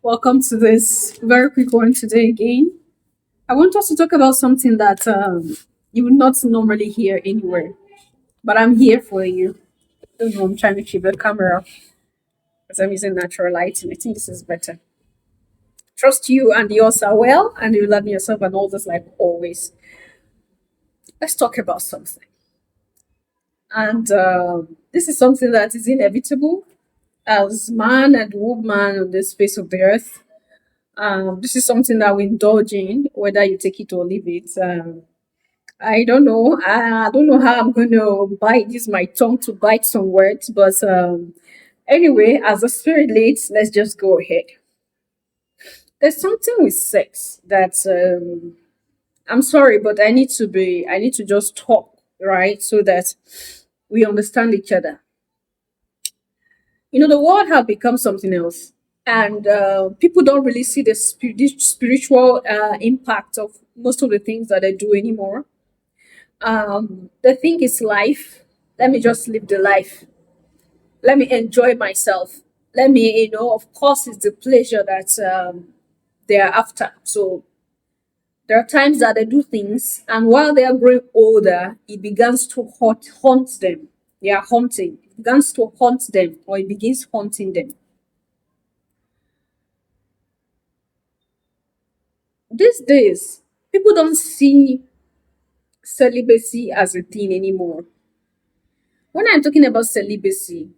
Welcome to this very quick one today again. I want us to talk about something that you would not normally hear anywhere, but I'm here for you. I don't know, I'm trying to keep the camera because I'm using natural lighting. I think this is better. Trust you and yours are well, and you love yourself and all this like always. Let's talk about something. And this is something that is inevitable as man and woman on this face of the earth. This is something that we indulge in, whether you take it or leave it. I don't know. I don't know how I'm going to use my tongue to bite some words, but anyway, as the spirit leads, let's just go ahead. There's something with sex that I'm sorry, but I need to just talk, right? So that we understand each other. You know, the world have become something else, and people don't really see the spiritual impact of most of the things that they do anymore. The thing is life. Let me just live the life. Let me enjoy myself. Let me, of course, it's the pleasure that they are after. So there are times that they do things, and while they are growing older, it begins to haunt them. They are haunting. It begins to haunt them, or it begins haunting them. These days, people don't see celibacy as a thing anymore. When I'm talking about celibacy,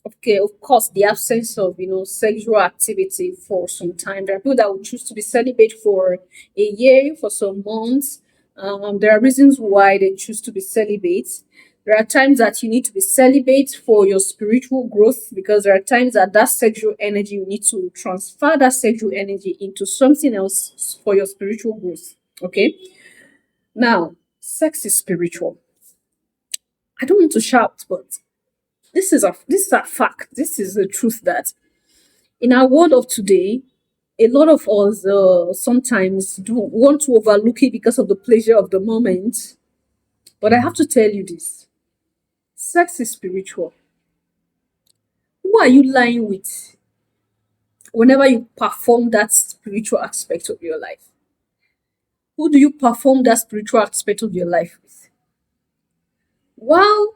okay, of course, the absence of sexual activity for some time. There are people that will choose to be celibate for a year, for some months. There are reasons why they choose to be celibate. There are times that you need to be celibate for your spiritual growth because there are times that sexual energy you need to transfer that sexual energy into something else for your spiritual growth. Okay, now sex is spiritual. I don't want to shout, but this is a fact. This is the truth that in our world of today, a lot of us sometimes do want to overlook it because of the pleasure of the moment. But I have to tell you this: sex is spiritual. Who are you lying with whenever you perform that spiritual aspect of your life? Who do you perform that spiritual aspect of your life with? While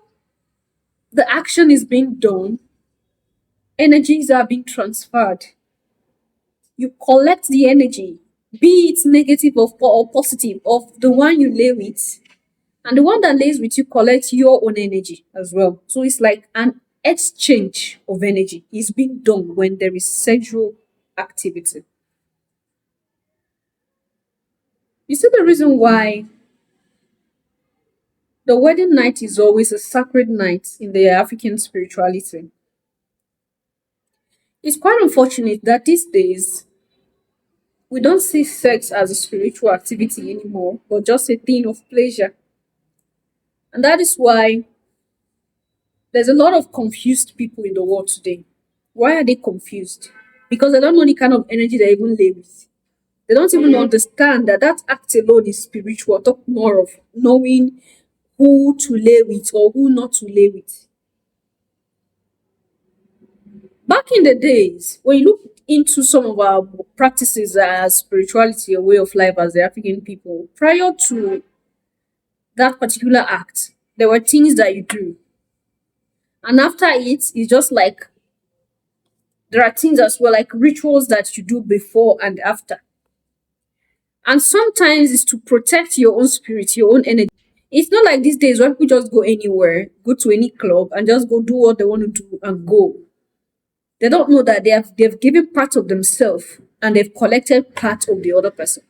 the action is being done, energies are being transferred. You collect the energy, be it negative or positive, of the one you lay with, and the one that lays with you collects your own energy as well. So it's like an exchange of energy is being done when there is sexual activity. You see the reason why the wedding night is always a sacred night in the African spirituality. It's quite unfortunate that these days we don't see sex as a spiritual activity anymore, but just a thing of pleasure. And that is why there's a lot of confused people in the world today. Why are they confused? Because they don't know the kind of energy they even lay with. They don't even understand that act alone is spiritual. Talk more of knowing who to lay with or who not to lay with. Back in the days, when you look into some of our practices as spirituality or way of life as the African people, prior to that particular act, there were things that you do. And after it's just like there are things as well, like rituals that you do before and after. And sometimes it's to protect your own spirit, your own energy. It's not like these days when people just go anywhere, go to any club and just go do what they want to do and go. They don't know that they've given part of themselves and they've collected part of the other person.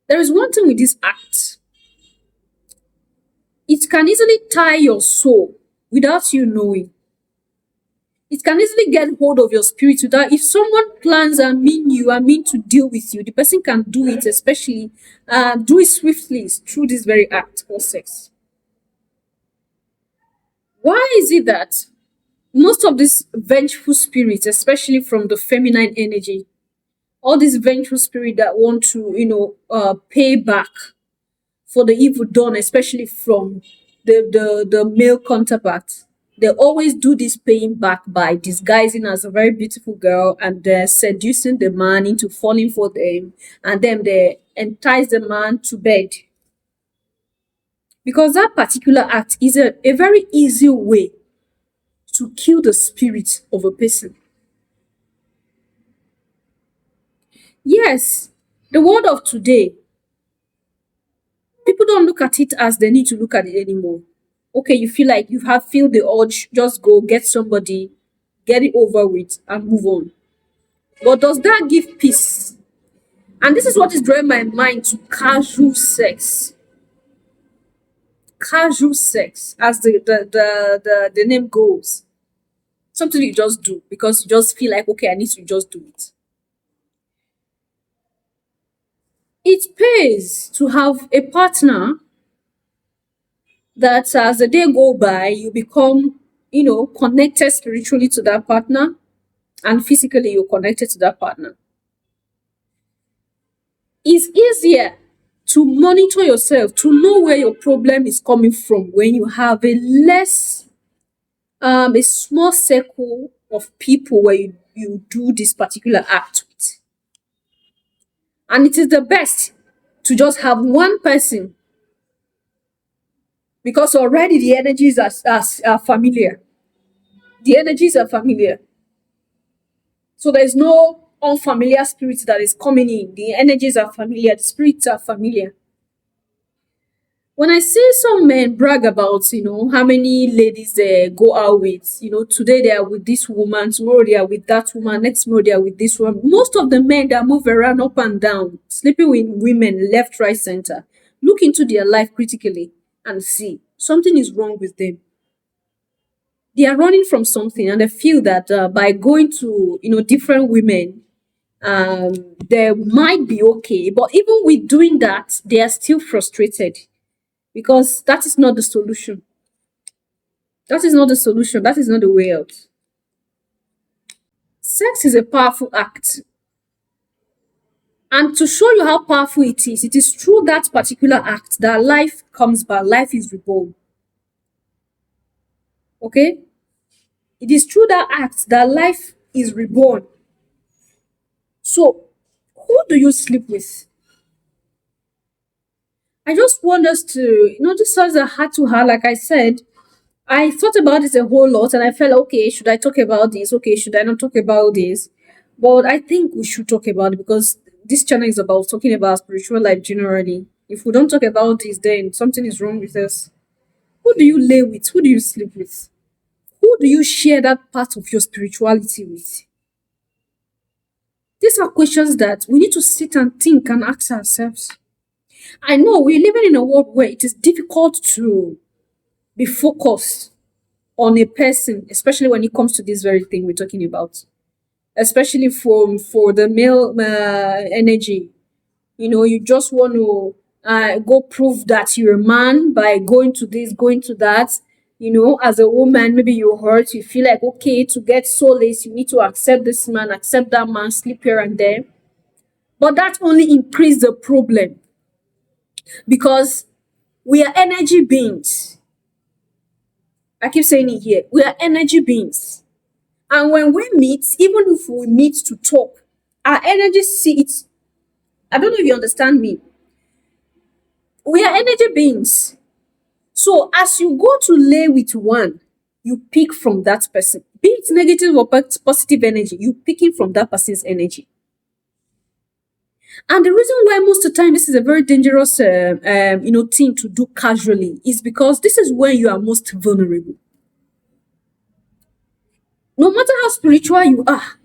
There is one thing with this act. It can easily tie your soul without you knowing. It can easily get hold of your spirit without, if someone plans and mean to deal with you, the person can do it, especially do it swiftly through this very act called sex. Why is it that most of these vengeful spirits, especially from the feminine energy, all these vengeful spirit that want to, pay back for the evil done, especially from the male counterpart, They always do this paying back by disguising as a very beautiful girl and seducing the man into falling for them, and then they entice the man to bed. Because that particular act is a very easy way to kill the spirit of a person. Yes, the world of today, people don't look at it as they need to look at it anymore. Okay, you feel like you have feel the urge, just go get somebody, get it over with, and move on. But does that give peace? And this is what is drawing my mind to casual sex. Casual sex, as the name goes. Something you just do because you just feel like, okay, I need to just do it. It pays to have a partner that as the day go by, you become, connected spiritually to that partner, and physically you're connected to that partner. It's easier to monitor yourself, to know where your problem is coming from when you have a small circle of people where you do this particular act with. And it is the best to just have one person, because already the energies are familiar. The energies are familiar. So there's no unfamiliar spirit that is coming in. The energies are familiar, the spirits are familiar. When I see some men brag about, how many ladies they go out with, today they are with this woman, tomorrow they are with that woman, next tomorrow they are with this one. Most of the men that move around up and down, sleeping with women left, right, center, look into their life critically and see something is wrong with them. They are running from something, and they feel that by going to different women, they might be okay. But even with doing that, they are still frustrated, because that is not the solution. That is not the solution. That is not the way out. Sex is a powerful act. And to show you how powerful it is through that particular act that life comes back, life is reborn. Okay? It is through that act that life is reborn. So, who do you sleep with? I just want us to, this was a heart to heart, like I said. I thought about this a whole lot and I felt, okay, should I talk about this? Okay, should I not talk about this? But I think we should talk about it, because this channel is about talking about spiritual life generally. If we don't talk about this, then something is wrong with us. Who do you lay with? Who do you sleep with? Who do you share that part of your spirituality with? These are questions that we need to sit and think and ask ourselves. I know we're living in a world where it is difficult to be focused on a person, especially when it comes to this very thing we're talking about. Especially for the male energy. You just want to go prove that you're a man by going to this, going to that. As a woman, maybe you're hurt, you feel like, okay, to get solace, you need to accept this man, accept that man, sleep here and there. But that only increases the problem, because we are energy beings. I keep saying it here. We are energy beings. And when we meet, even if we meet to talk, our energy see it. I don't know if you understand me. We are energy beings. So as you go to lay with one, you pick from that person. Be it negative or positive energy, you picking from that person's energy. And the reason why most of the time this is a very dangerous thing to do casually is because this is when you are most vulnerable. No matter how spiritual you are,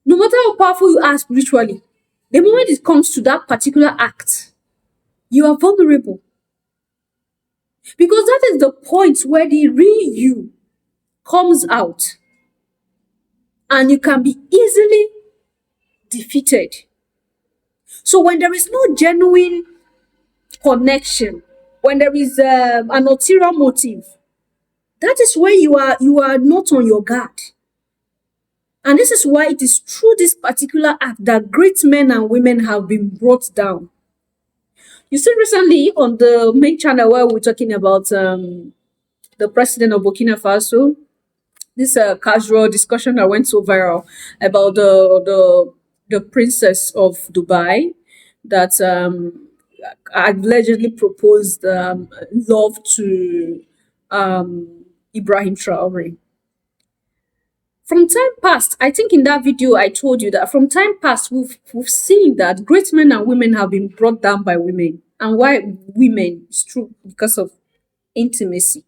no matter how powerful you are spiritually, the moment it comes to that particular act, you are vulnerable. Because that is the point where the real you comes out, and you can be easily defeated. So when there is no genuine connection, when there is an ulterior motive, that is when you are not on your guard. And this is why it is through this particular act that great men and women have been brought down. You see, recently on the main channel where we're talking about the president of Burkina Faso. This casual discussion that went so viral about the princess of Dubai that allegedly proposed love to Ibrahim Traore. From time past, I think in that video I told you that from time past we've seen that great men and women have been brought down by women. And why women? It's true because of intimacy,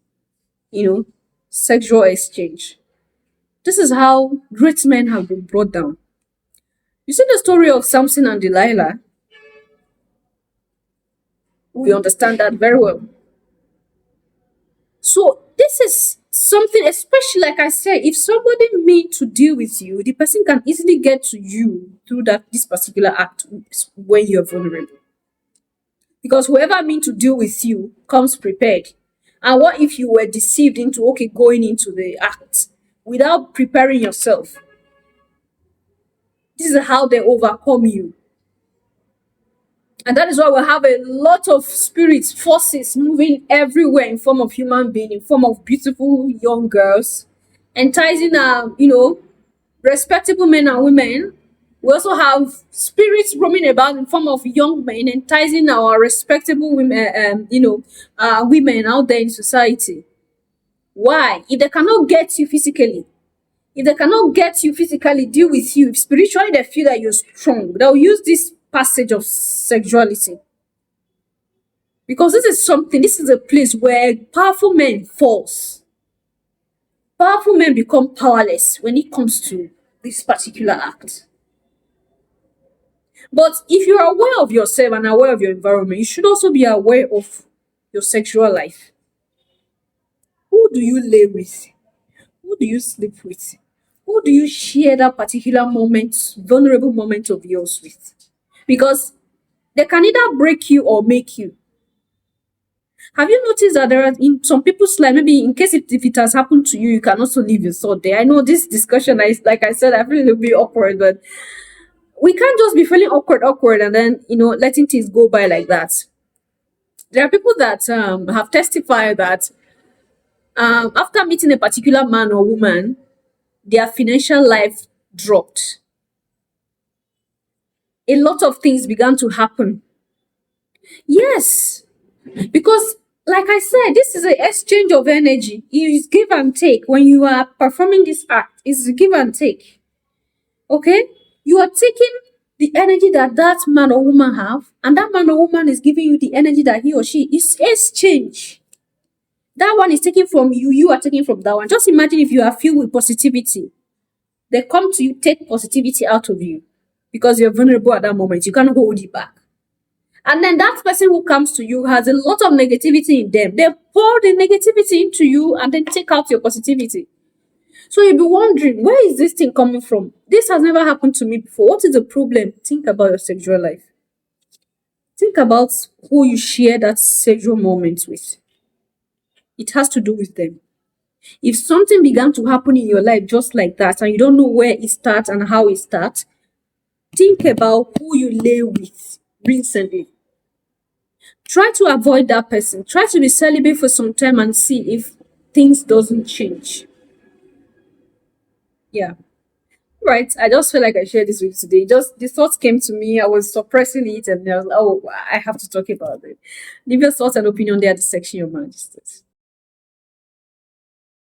sexual exchange. This is how great men have been brought down. You see the story of Samson and Delilah? We understand that very well. So this is something, especially like I said, if somebody mean to deal with you, the person can easily get to you through this particular act when you're vulnerable. Because whoever mean to deal with you comes prepared. And what if you were deceived into going into the act without preparing yourself? This is how they overcome you. And that is why we have a lot of spirits, forces moving everywhere in form of human being, in form of beautiful young girls, enticing respectable men and women. We also have spirits roaming about in form of young men, enticing our respectable women, women out there in society. Why? If they cannot get you physically, deal with you, if spiritually they feel that you're strong, they'll use this passage of sexuality. Because this is a place where powerful men falls. Powerful men become powerless when it comes to this particular act. But if you're aware of yourself and aware of your environment, you should also be aware of your sexual life. Who do you lay with? Who do you sleep with? Who do you share that particular moment, vulnerable moment of yours with? Because they can either break you or make you. Have you noticed that there are in some people's life, maybe in case if it has happened to you, you can also leave your thought there. I know this discussion is, like I said, I feel a little bit awkward, but we can't just be feeling awkward and then letting things go by like that. There are people that have testified that after meeting a particular man or woman, their financial life dropped. A lot of things began to happen. Yes, because like I said, this is an exchange of energy. It's give and take. When you are performing this act, it's give and take. Okay? You are taking the energy that man or woman have, and that man or woman is giving you the energy that he or she is exchange. That one is taking from you, you are taking from that one. Just imagine if you are filled with positivity. They come to you, take positivity out of you because you're vulnerable at that moment. You can't hold it back. And then that person who comes to you has a lot of negativity in them. They pour the negativity into you and then take out your positivity. So you'll be wondering, where is this thing coming from? This has never happened to me before. What is the problem? Think about your sexual life. Think about who you share that sexual moment with. It has to do with them. If something began to happen in your life just like that and you don't know where it starts and how it starts, think about who you lay with recently. Try to avoid that person. Try to be celibate for some time and see if things doesn't change. Yeah. Right. I just feel like I shared this with you today. Just the thoughts came to me. I was suppressing it and I was I have to talk about it. Leave your thoughts and opinion there at the section, Your Majesty.